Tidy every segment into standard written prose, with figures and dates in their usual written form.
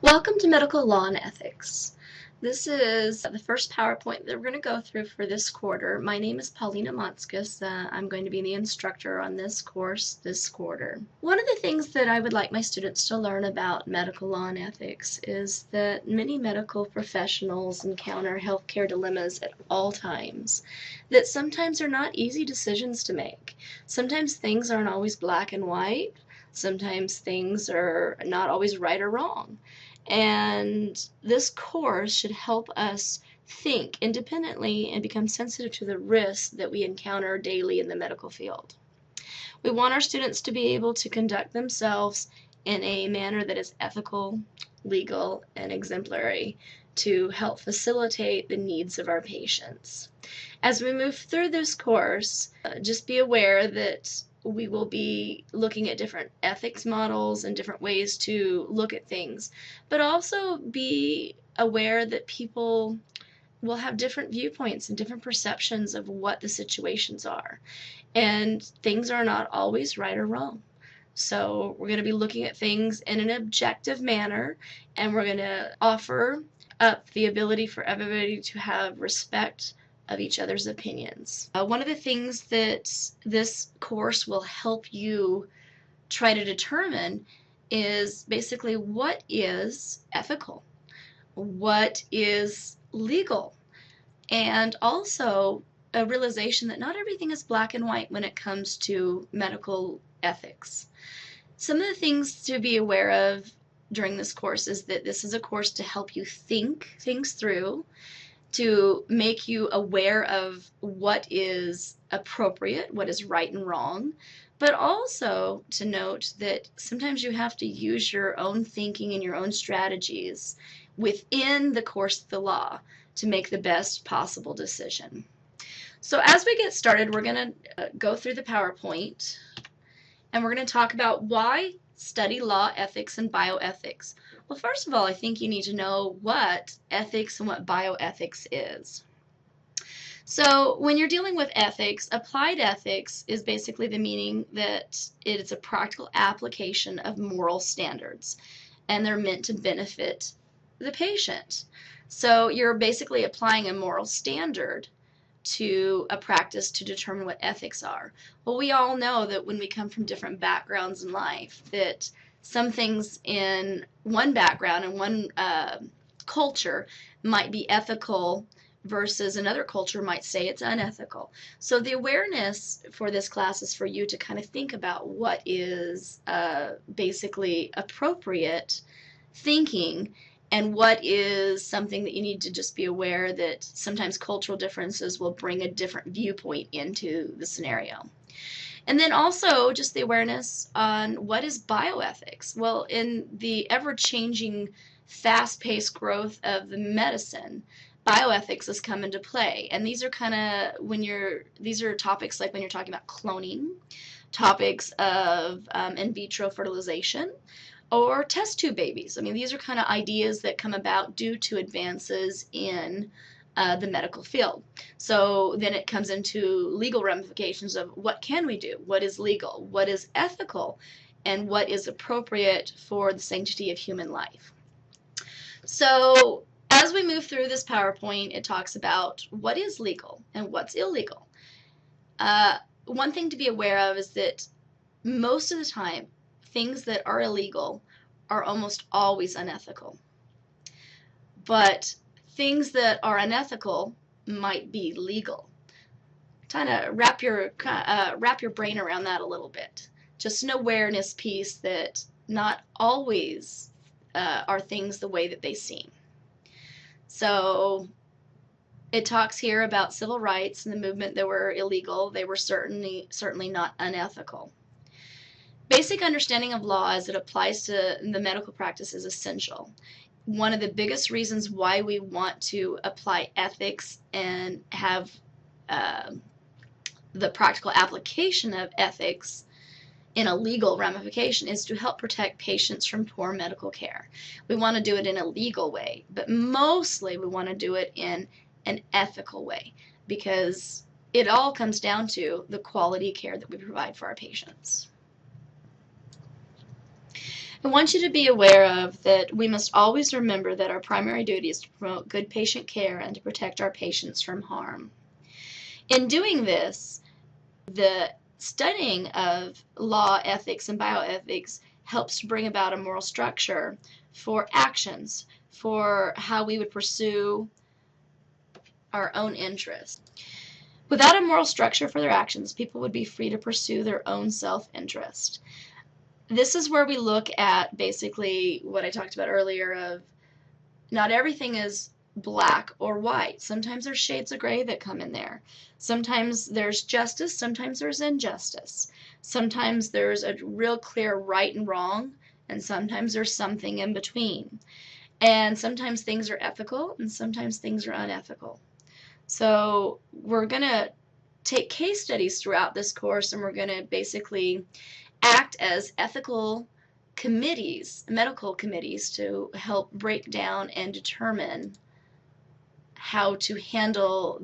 Welcome to Medical Law and Ethics. This is the first PowerPoint that we're going to go through for this quarter. My name is Paulina Motskis. I'm going to be the instructor on this course this quarter. One of the things that I would like my students to learn about medical law and ethics is that many medical professionals encounter healthcare dilemmas at all times, that sometimes are not easy decisions to make. Sometimes things aren't always black and white. Sometimes things are not always right or wrong. And this course should help us think independently and become sensitive to the risks that we encounter daily in the medical field. We want our students to be able to conduct themselves in a manner that is ethical, legal, and exemplary to help facilitate the needs of our patients. As we move through this course, just be aware that we will be looking at different ethics models and different ways to look at things, but also be aware that people will have different viewpoints and different perceptions of what the situations are. And things are not always right or wrong. So we're going to be looking at things in an objective manner, and we're going to offer up the ability for everybody to have respect of each other's opinions. One of the things that this course will help you try to determine is basically what is ethical, what is legal, and also a realization that not everything is black and white when it comes to medical ethics. Some of the things to be aware of during this course is that this is a course to help you think things through, to make you aware of what is appropriate, what is right and wrong, but also to note that sometimes you have to use your own thinking and your own strategies within the course of the law to make the best possible decision. So as we get started, we're going to go through the PowerPoint, and we're going to talk about why study law, ethics, and bioethics. Well, first of all, I think you need to know what ethics and what bioethics is. So when you're dealing with ethics, applied ethics is basically the meaning that it is a practical application of moral standards, and they're meant to benefit the patient. So you're basically applying a moral standard to a practice to determine what ethics are. Well, we all know that when we come from different backgrounds in life, that some things in one background and one culture might be ethical versus another culture might say it's unethical. So the awareness for this class is for you to kind of think about what is basically appropriate thinking, and what is something that you need to just be aware that sometimes cultural differences will bring a different viewpoint into the scenario. And then also just the awareness on what is bioethics. Well, in the ever-changing, fast-paced growth of the medicine, bioethics has come into play. And these are kind of these are topics like when you're talking about cloning, topics of in vitro fertilization, or test tube babies. I mean, these are kind of ideas that come about due to advances in the medical field. So then it comes into legal ramifications of what can we do, what is legal, what is ethical, and what is appropriate for the sanctity of human life. So as we move through this PowerPoint, it talks about what is legal and what's illegal. One thing to be aware of is that most of the time, things that are illegal are almost always unethical. But things that are unethical might be legal. Kind of wrap your brain around that a little bit. Just an awareness piece that not always are things the way that they seem. So it talks here about civil rights and the movement that were illegal. They were certainly not unethical. Basic understanding of law as it applies to the medical practice is essential. One of the biggest reasons why we want to apply ethics and have the practical application of ethics in a legal ramification is to help protect patients from poor medical care. We want to do it in a legal way, but mostly we want to do it in an ethical way, because it all comes down to the quality care that we provide for our patients. I want you to be aware of that we must always remember that our primary duty is to promote good patient care and to protect our patients from harm. In doing this, the studying of law, ethics, and bioethics helps to bring about a moral structure for actions, for how we would pursue our own interests. Without a moral structure for their actions, people would be free to pursue their own self-interest. This is where we look at basically what I talked about earlier of not everything is black or white. Sometimes there's shades of gray that come in there. Sometimes there's justice, sometimes there's injustice. Sometimes there's a real clear right and wrong, and sometimes there's something in between. And sometimes things are ethical, and sometimes things are unethical. So we're going to take case studies throughout this course, and we're going to basically act as ethical committees, medical committees, to help break down and determine how to handle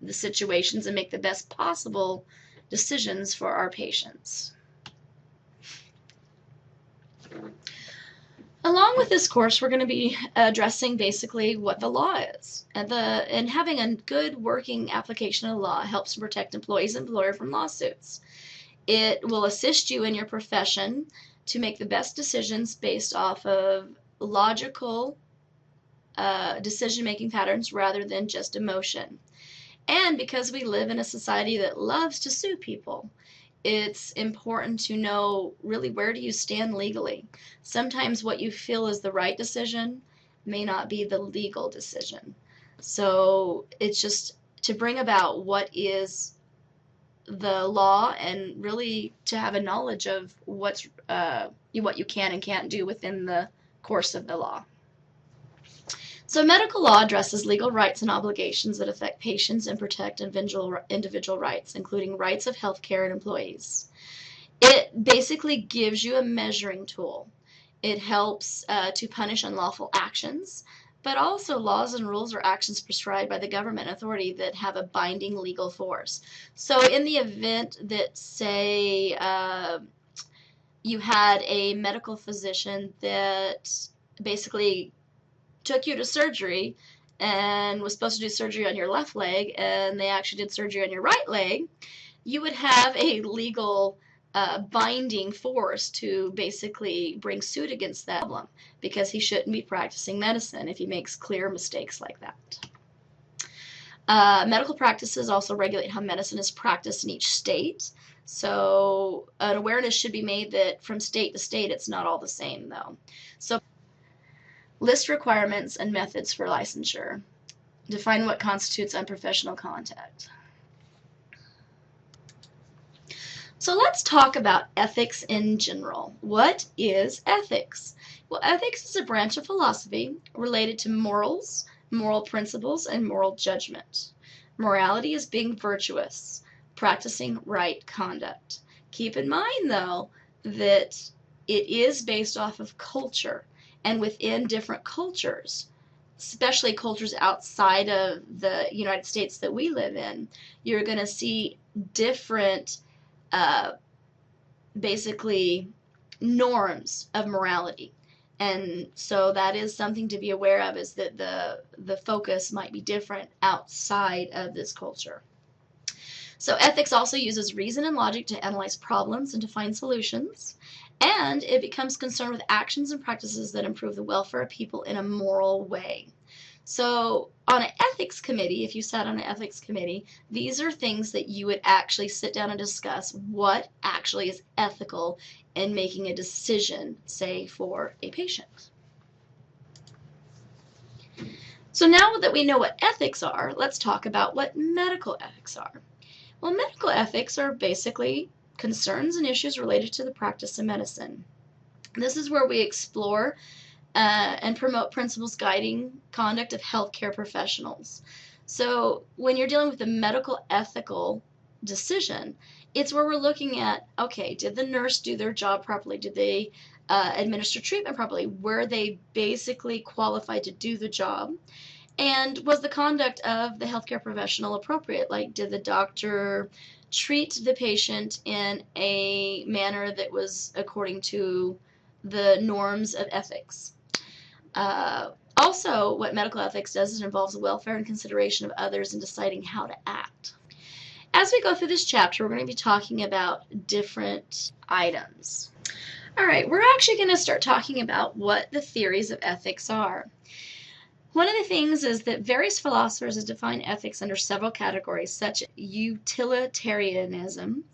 the situations and make the best possible decisions for our patients. Along with this course, we're going to be addressing basically what the law is. And having a good working application of law helps to protect employees and employer from lawsuits. It will assist you in your profession to make the best decisions based off of logical decision-making patterns rather than just emotion. And because we live in a society that loves to sue people, it's important to know really where do you stand legally. Sometimes what you feel is the right decision may not be the legal decision. So it's just to bring about what is the law and really to have a knowledge of what you can and can't do within the course of the law. So medical law addresses legal rights and obligations that affect patients and protect individual rights, including rights of healthcare and employees. It basically gives you a measuring tool. It helps to punish unlawful actions, but also laws and rules or actions prescribed by the government authority that have a binding legal force. So in the event that, say, you had a medical physician that basically took you to surgery and was supposed to do surgery on your left leg, and they actually did surgery on your right leg, you would have a legal binding force to basically bring suit against that problem, because he shouldn't be practicing medicine if he makes clear mistakes like that. Medical practices also regulate how medicine is practiced in each state. So an awareness should be made that from state to state it's not all the same, though. So list requirements and methods for licensure. Define what constitutes unprofessional conduct. So let's talk about ethics in general. What is ethics? Well, ethics is a branch of philosophy related to morals, moral principles, and moral judgment. Morality is being virtuous, practicing right conduct. Keep in mind, though, that it is based off of culture, and within different cultures, especially cultures outside of the United States that we live in, you're going to see different basically norms of morality. And so that is something to be aware of, is that the focus might be different outside of this culture. So ethics also uses reason and logic to analyze problems and to find solutions, and it becomes concerned with actions and practices that improve the welfare of people in a moral way. So on an ethics committee, if you sat on an ethics committee, these are things that you would actually sit down and discuss what actually is ethical in making a decision, say, for a patient. So now that we know what ethics are, let's talk about what medical ethics are. Well, medical ethics are basically concerns and issues related to the practice of medicine. This is where we explore and promote principles guiding conduct of healthcare professionals. So when you're dealing with a medical ethical decision, it's where we're looking at, okay, did the nurse do their job properly? Did they administer treatment properly? Were they basically qualified to do the job? And was the conduct of the healthcare professional appropriate? Like, did the doctor treat the patient in a manner that was according to the norms of ethics. Also, what medical ethics does is it involves the welfare and consideration of others in deciding how to act. As we go through this chapter, we're going to be talking about different items. All right, we're actually going to start talking about what the theories of ethics are. One of the things is that various philosophers have defined ethics under several categories, such as utilitarianism,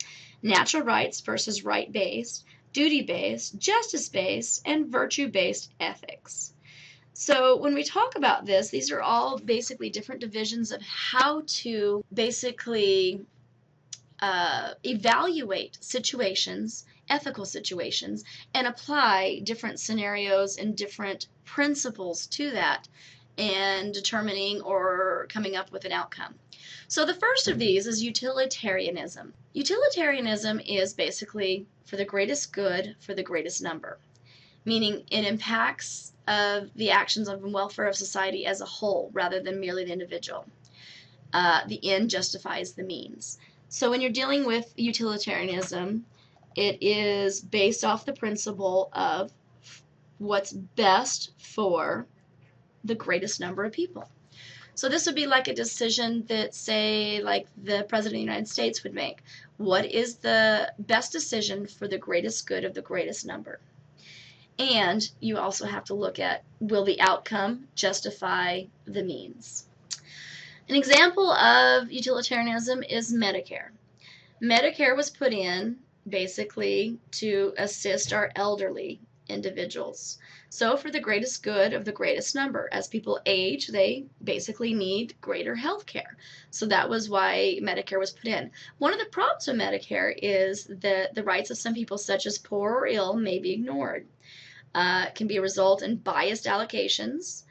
natural rights versus right-based, duty-based, justice-based, and virtue-based ethics. So when we talk about this, these are all basically different divisions of how to basically evaluate situations, ethical situations, and apply different scenarios and different principles to that and determining or coming up with an outcome. So the first of these is utilitarianism. Utilitarianism is basically for the greatest good for the greatest number, meaning it impacts the actions of the welfare of society as a whole rather than merely the individual. The end justifies the means. So when you're dealing with utilitarianism, it is based off the principle of what's best for the greatest number of people. So this would be like a decision that, say, like the President of the United States would make. What is the best decision for the greatest good of the greatest number? And you also have to look at, will the outcome justify the means? An example of utilitarianism is Medicare. Medicare was put in basically to assist our elderly individuals. So for the greatest good of the greatest number. As people age, they basically need greater health care. So that was why Medicare was put in. One of the problems with Medicare is that the rights of some people, such as poor or ill, may be ignored. Can be a result in biased allocations,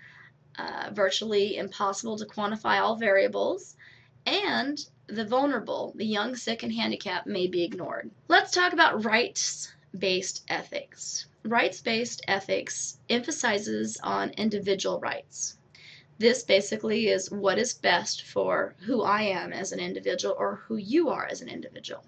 virtually impossible to quantify all variables, and the vulnerable, the young, sick, and handicapped may be ignored. Let's talk about rights-based ethics. Rights-based ethics emphasizes on individual rights. This basically is what is best for who I am as an individual or who you are as an individual.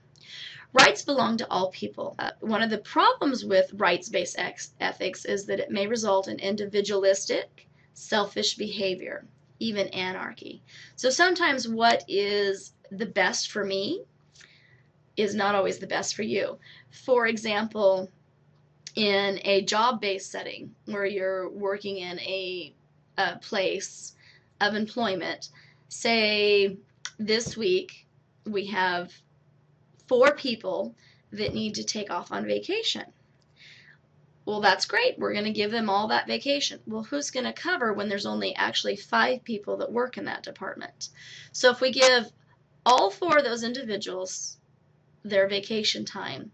Rights belong to all people. One of the problems with rights-based ethics is that it may result in individualistic, selfish behavior, even anarchy. So sometimes what is the best for me is not always the best for you. For example, in a job-based setting where you're working in a place of employment, say this week we have 4 people that need to take off on vacation. Well, that's great. We're going to give them all that vacation. Well, who's going to cover when there's only actually 5 people that work in that department? So if we give all 4 of those individuals their vacation time,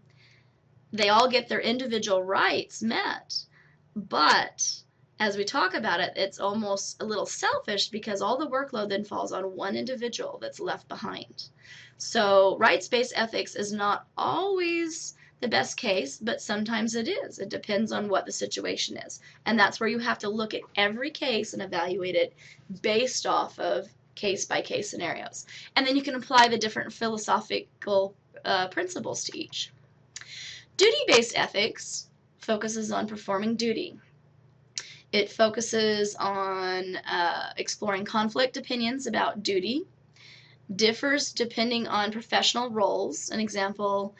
they all get their individual rights met. But as we talk about it, it's almost a little selfish because all the workload then falls on one individual that's left behind. So rights-based ethics is not always the best case, but sometimes it is. It depends on what the situation is. And that's where you have to look at every case and evaluate it based off of case-by-case scenarios. And then you can apply the different philosophical principles to each. Duty-based ethics focuses on performing duty. It focuses on exploring conflict opinions about duty, differs depending on professional roles. An example,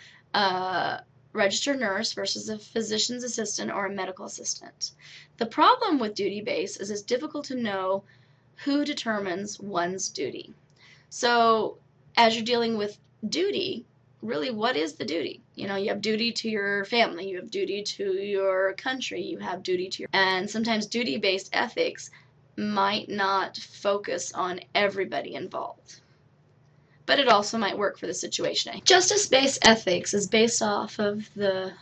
registered nurse versus a physician's assistant or a medical assistant. The problem with duty-based is it's difficult to know who determines one's duty. So as you're dealing with duty, really, what is the duty? You know, you have duty to your family, you have duty to your country, you have duty to your... And sometimes duty-based ethics might not focus on everybody involved, but it also might work for the situation. Justice-based ethics is based off of the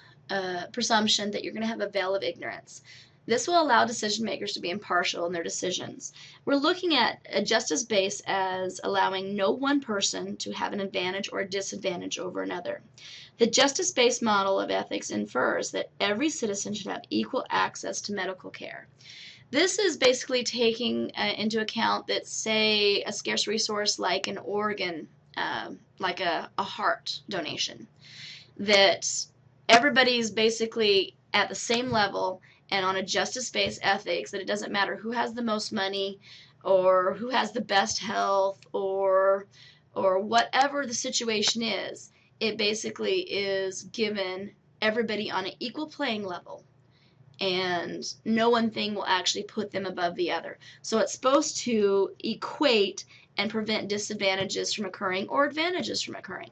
presumption that you're going to have a veil of ignorance. This will allow decision makers to be impartial in their decisions. We're looking at a justice base as allowing no one person to have an advantage or a disadvantage over another. The justice-based model of ethics infers that every citizen should have equal access to medical care. This is basically taking into account that, say, a scarce resource like an organ, like a heart donation, that everybody's basically at the same level and on a justice-based ethics, that it doesn't matter who has the most money or who has the best health or whatever the situation is. It basically is given everybody on an equal playing level, and no one thing will actually put them above the other. So it's supposed to equate and prevent disadvantages from occurring or advantages from occurring.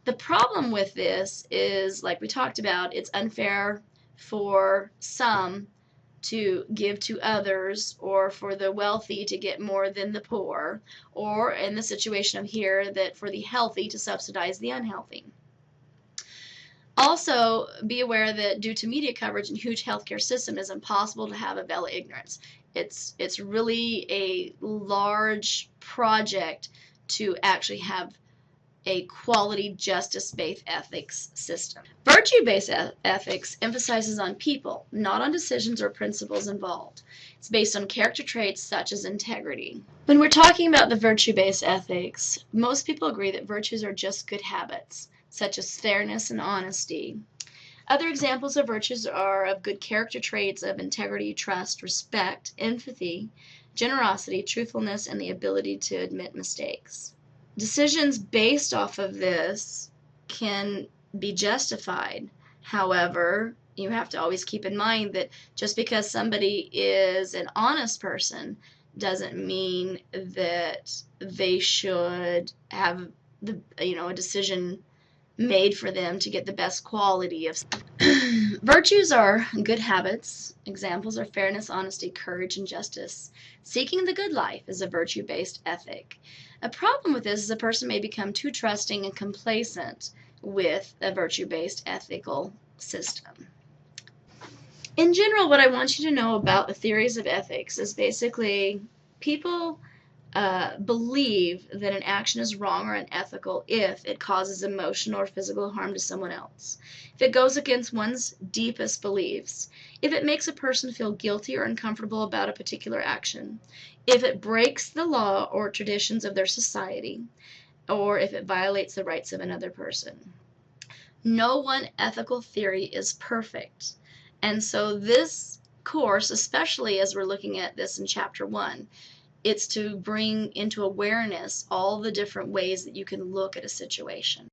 The problem with this is, like we talked about, it's unfair for some to give to others, or for the wealthy to get more than the poor, or in the situation of here, that for the healthy to subsidize the unhealthy. Also, be aware that due to media coverage and huge healthcare system, it is impossible to have a veil of ignorance. It's really a large project to actually have a quality justice-based ethics system. Virtue-based ethics emphasizes on people, not on decisions or principles involved. It's based on character traits such as integrity. When we're talking about the virtue-based ethics, most people agree that virtues are just good habits, such as fairness and honesty. Other examples of virtues are of good character traits of integrity, trust, respect, empathy, generosity, truthfulness, and the ability to admit mistakes. Decisions based off of this can be justified. However, you have to always keep in mind that just because somebody is an honest person doesn't mean that they should have a decision made for them to get the best quality of. Virtues are good habits. Examples are fairness, honesty, courage, and justice. Seeking the good life is a virtue-based ethic. A problem with this is a person may become too trusting and complacent with a virtue-based ethical system. In general, what I want you to know about the theories of ethics is basically people believe that an action is wrong or unethical if it causes emotional or physical harm to someone else, if it goes against one's deepest beliefs, if it makes a person feel guilty or uncomfortable about a particular action, if it breaks the law or traditions of their society, or if it violates the rights of another person. No one ethical theory is perfect, and so this course, especially as we're looking at this in Chapter 1, it's to bring into awareness all the different ways that you can look at a situation.